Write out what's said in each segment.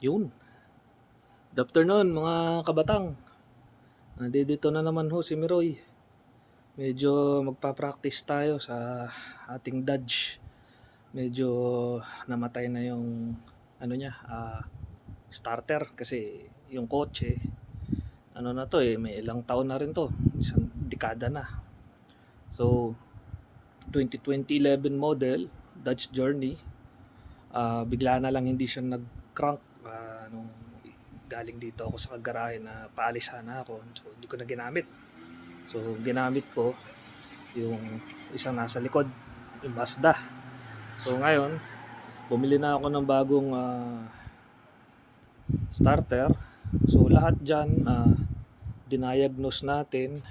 Yun. Good afternoon mga kabatang. Nandito na naman ho si Miroy. Medyo magpa-practice tayo sa ating Dodge. Medyo namatay na yung starter kasi yung kotse na to may ilang taon na rin to, isang dekada na. So 2011 model Dodge Journey, bigla na lang hindi siya nag-crank nung galing dito ako sa garahe na paalis sana ako, so hindi ko na ginamit. So ginamit ko yung isang nasa likod, yung Mazda. So ngayon bumili na ako ng bagong starter. So lahat dyan diniagnose natin,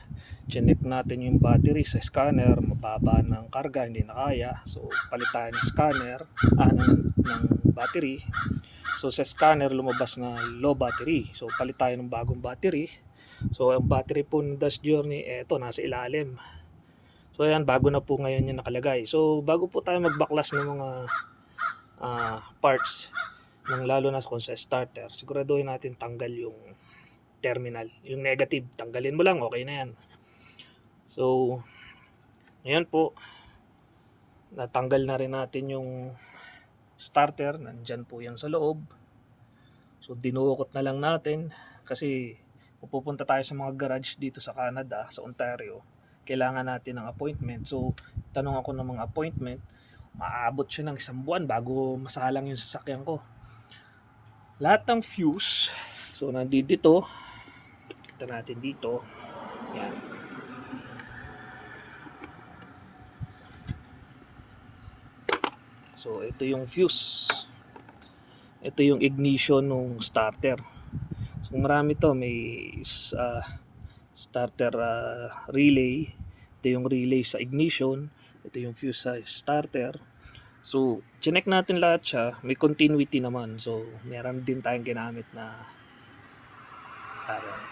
chinek natin yung battery sa scanner, mababa ng karga, hindi na kaya. So palitan yung scanner ng battery. So sa scanner lumabas na low battery. So palit tayo ng bagong battery. So ang battery po ng Dodge Journey, eto nasa ilalim. So ayan, bago na po ngayon yung nakalagay. So bago po tayo magbaklas ng mga parts, ng lalo na kung sa starter, siguraduhin natin tanggal yung terminal, yung negative. Tanggalin mo lang, okay na yan. So ngayon po, natanggal na rin natin yung starter. Nandyan po yan sa loob. So dinukot na lang natin kasi kung pupunta tayo sa mga garage dito sa Canada, sa Ontario, kailangan natin ng appointment. So tanong ako ng mga appointment, maabot siya ng 1 buwan bago masalang yung sasakyan ko. Lahat ng fuse, so nandito, kita natin dito, yan. So ito yung fuse, ito yung ignition ng starter. So marami to, may starter relay, ito yung relay sa ignition, ito yung fuse sa starter. So chinek natin lahat siya, may continuity naman. So meron din tayong ginamit na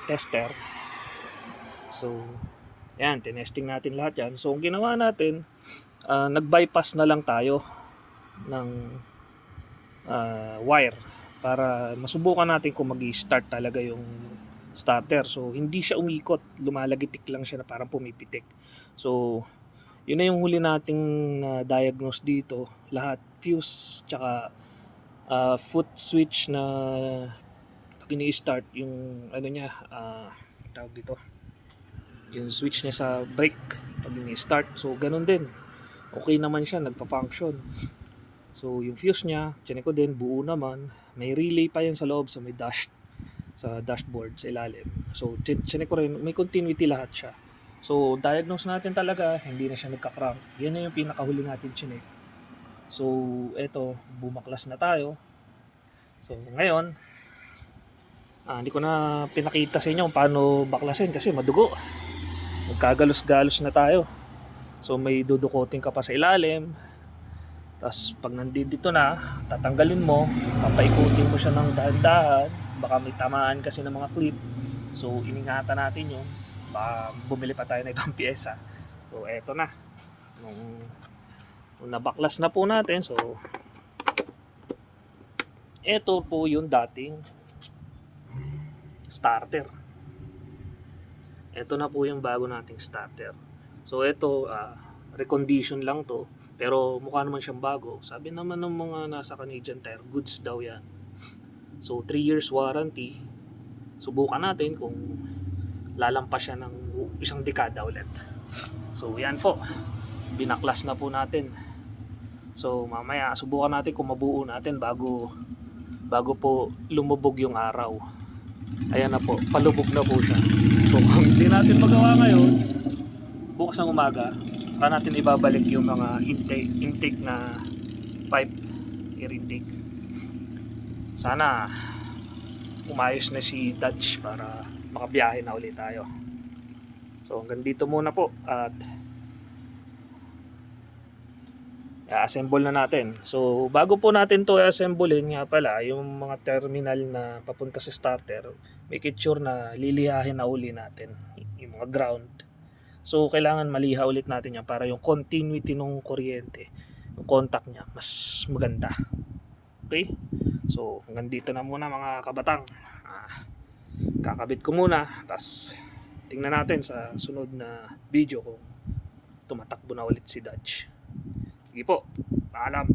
tester. So yan, tinesting natin lahat yan. So ang ginawa natin, nag-bypass na lang tayo ng wire para masubukan natin kung mag-i-start talaga yung starter. So hindi siya umikot, lumalagitik lang siya na parang pumipitik. So yun na yung huli nating diagnose dito. Lahat, fuse, tsaka foot switch na pag ini-start yung niya, tawag dito, yung switch niya sa brake pag ini-start. So ganun din, okay naman siya, nagpa-function. So yung fuse niya, chinek ko din, buo naman. May relay pa yan sa loob, sa may sa dashboard sa ilalim. So chinek ko rin, may continuity lahat siya. So diagnose natin talaga, hindi na siya nagka-crank. Yan na yung pinakahuli natin chinek. So eto, bumaklas na tayo. So ngayon, hindi ko na pinakita sa inyo kung paano baklasin kasi madugo. Magkagalos-galos na tayo. So may dudukotin ka pa sa ilalim. Tapos pag nandito na, tatanggalin mo, papaikutin mo siya ng dahan-dahan. Baka may tamaan kasi ng mga clip. So iningatan natin yun. Baka bumili pa tayo ng ibang pyesa. So eto na. Nung nabaklas na po natin, so eto po yung dating starter. Eto na po yung bago nating starter. So eto, recondition lang to. Pero mukha naman siyang bago. Sabi naman ng mga nasa Canadian Tire, goods daw yan. So 3 years warranty. Subukan natin kung lalampas siya ng 1 dekada ulit. So yan po, binaklas na po natin. So mamaya subukan natin kung mabuo natin bago po lumubog yung araw. Ayan na po, palubog na po siya. So kung hindi natin magawa ngayon, bukas ng umaga, saka natin ibabalik yung mga intake na pipe, air intake. Sana umayos na si Dodge para makabiyahe na ulit tayo. So hanggang dito muna po at assemble na natin. So bago po natin to i-assemblein, nga pala yung mga terminal na papunta sa starter, make it sure na lilihahin na uli natin yung mga ground. So kailangan maliha ulit natin yan para yung continuity ng kuryente, yung contact niya mas maganda. Okay? So, hanggang dito na muna mga kabatang. Kakabit ko muna, tas tingnan natin sa sunod na video kung tumatakbo na ulit si Dodge. Sige po, paalam.